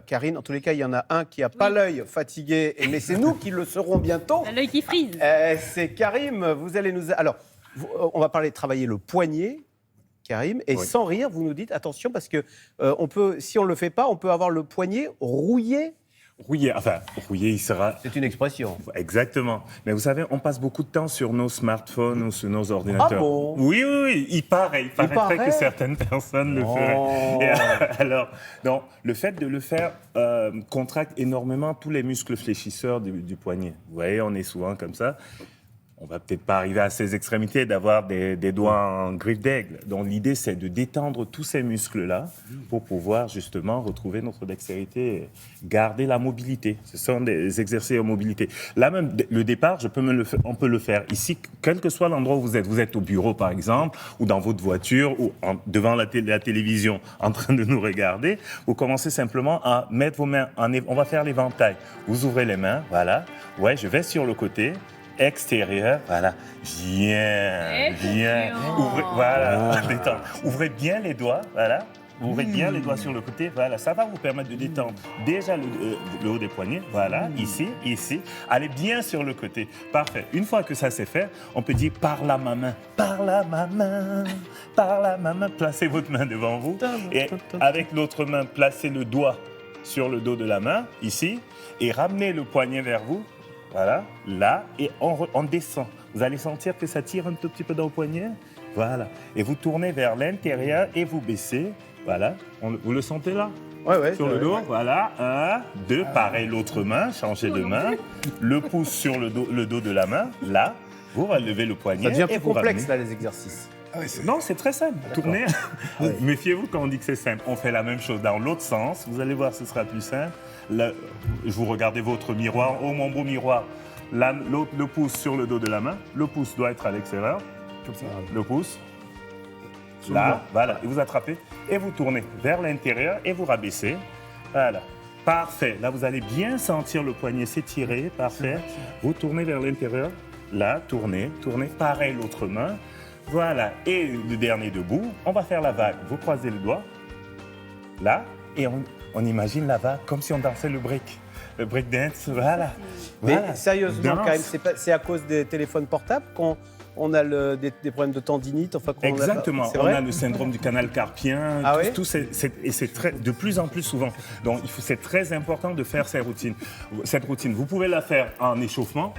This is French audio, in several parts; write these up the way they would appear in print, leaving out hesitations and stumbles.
Karine, en tous les cas, il y en a un qui n'a pas l'œil fatigué, mais c'est nous qui le serons bientôt. L'œil qui frise. C'est Karim, vous allez nous... Alors, on va travailler le poignet, Karim, et sans rire, vous nous dites, attention, parce que si on ne le fait pas, on peut avoir le poignet rouillé. Rouillé, il sera... C'est une expression. Exactement. Mais vous savez, on passe beaucoup de temps sur nos smartphones ou sur nos ordinateurs. Ah bon? Oui. Il paraîtrait que certaines personnes le feraient. Et, alors, donc, le fait de le faire contracte énormément tous les muscles fléchisseurs du poignet. Vous voyez, on est souvent comme ça. On va peut-être pas arriver à ces extrémités d'avoir des doigts en griffe d'aigle. Donc l'idée, c'est de détendre tous ces muscles-là pour pouvoir justement retrouver notre dextérité, et garder la mobilité. Ce sont des exercices de mobilité. Là même, le départ, on peut le faire ici, quel que soit l'endroit où vous êtes. Vous êtes au bureau, par exemple, ou dans votre voiture, ou devant la télévision, en train de nous regarder. Vous commencez simplement à mettre vos mains on va faire l'éventail. Vous ouvrez les mains, voilà. Ouais, je vais sur le côté. Extérieur, voilà, bien, ouvrez bien les doigts, voilà, ouvrez bien les doigts sur le côté, voilà, ça va vous permettre de détendre déjà le haut des poignets, voilà, ici, allez bien sur le côté, parfait. Une fois que ça c'est fait, on peut dire par la main, placez votre main devant vous, et avec l'autre main, placez le doigt sur le dos de la main, ici, et ramenez le poignet vers vous. Voilà, là, et on descend. Vous allez sentir que ça tire un tout petit peu dans le poignet. Voilà. Et vous tournez vers l'intérieur et vous baissez. Voilà. Vous le sentez là? Ouais. Sur le dos. Voilà. 1, 2. Pareil, l'autre main. Changez de main. Le pouce sur le dos de la main. Là. Vous relevez le poignet. Ça devient plus et vous complexe, ramenez. là, les exercices. Non, c'est très simple. Tournez. Méfiez-vous quand on dit que c'est simple. On fait la même chose dans l'autre sens. Vous allez voir, ce sera plus simple. Là, vous regardez votre miroir. Oh, mon beau miroir. Le pouce sur le dos de la main. Le pouce doit être à l'extérieur. Comme ça. Le pouce. Là, voilà. Et vous attrapez. Et vous tournez vers l'intérieur et vous rabaissez. Voilà. Parfait. Là, vous allez bien sentir le poignet s'étirer. Parfait. Vous tournez vers l'intérieur. Là, tournez. Pareil, l'autre main. Voilà, et le dernier debout, on va faire la vague. Vous croisez le doigt, là, et on imagine la vague comme si on dansait le break dance, voilà. Mais voilà. sérieusement, Karim, c'est à cause des téléphones portables qu'on a des problèmes de tendinite. Exactement, on a le syndrome du canal carpien, et c'est de plus en plus souvent. Donc c'est très important de faire cette routine. Vous pouvez la faire en échauffement,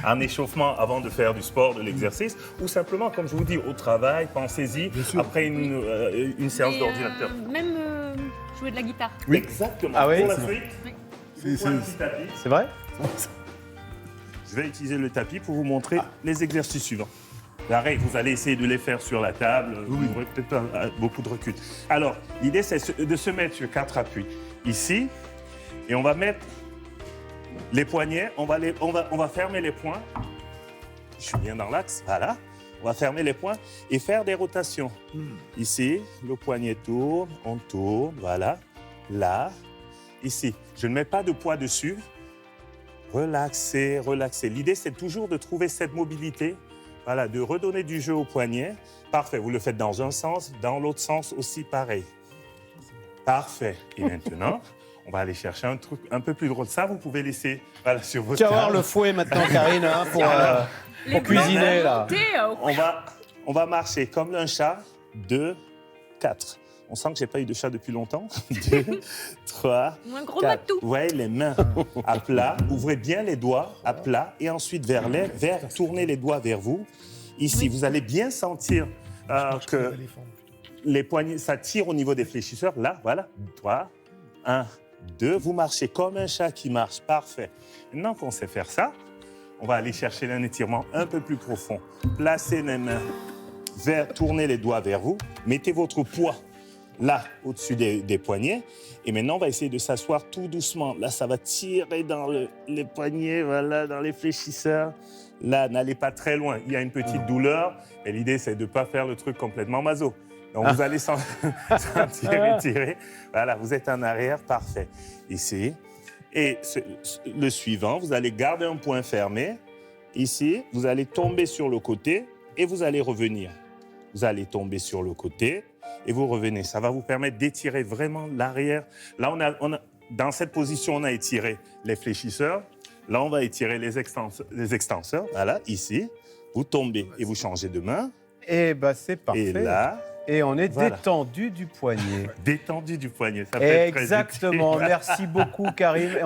en échauffement avant de faire du sport, de l'exercice, ou simplement, comme je vous dis, au travail, pensez-y, après une séance d'ordinateur. Même jouer de la guitare. Oui. Exactement. Ah oui, pour la suite, c'est vrai? Je vais utiliser le tapis pour vous montrer les exercices suivants. Pareil, vous allez essayer de les faire sur la table. Vous aurez peut-être pas beaucoup de recul. Alors, l'idée, c'est de se mettre sur 4 appuis. Ici, et on va mettre les poignets. On va fermer les poings. Je suis bien dans l'axe. Voilà. On va fermer les poings et faire des rotations. Ici, le poignet tourne, on tourne. Voilà. Là, ici. Je ne mets pas de poids dessus. Relaxez. L'idée, c'est toujours de trouver cette mobilité, voilà, de redonner du jeu au poignet. Parfait, vous le faites dans un sens, dans l'autre sens aussi, pareil. Parfait. Et maintenant, on va aller chercher un truc un peu plus drôle. Ça, vous pouvez laisser sur votre table. Tu vas avoir le fouet maintenant, Karine, pour cuisiner, là. On va marcher comme un chat. 2, 4. On sent que je n'ai pas eu de chat depuis longtemps. 2, 3, un gros 4. matou. Vous voyez, les mains à plat. Ouvrez bien les doigts à plat. Et ensuite, tournez les doigts vers vous. Ici, vous allez bien sentir que les poignets, ça tire au niveau des fléchisseurs. Là, voilà. 3, 1, 2. Vous marchez comme un chat qui marche. Parfait. Maintenant qu'on sait faire ça, on va aller chercher un étirement un peu plus profond. Placez les mains tournez les doigts vers vous. Mettez votre poids là, au-dessus des poignets. Et maintenant, on va essayer de s'asseoir tout doucement. Là, ça va tirer dans les poignets, voilà, dans les fléchisseurs. Là, n'allez pas très loin. Il y a une petite douleur. Et l'idée, c'est de ne pas faire le truc complètement maso. Donc, vous allez sentir étirer. Voilà, vous êtes en arrière. Parfait. Ici. Et le suivant, vous allez garder un point fermé. Ici, vous allez tomber sur le côté et vous allez revenir. vous allez tomber sur le côté et vous revenez. Ça va vous permettre d'étirer vraiment l'arrière. Là, dans cette position, on a étiré les fléchisseurs. Là, on va étirer les extenseurs. Voilà, ici. Vous tombez et vous changez de main. Et c'est parfait. Et là... Et on est voilà. détendu du poignet. Détendu du poignet, ça peut être très utile. Exactement. Merci beaucoup, Karim.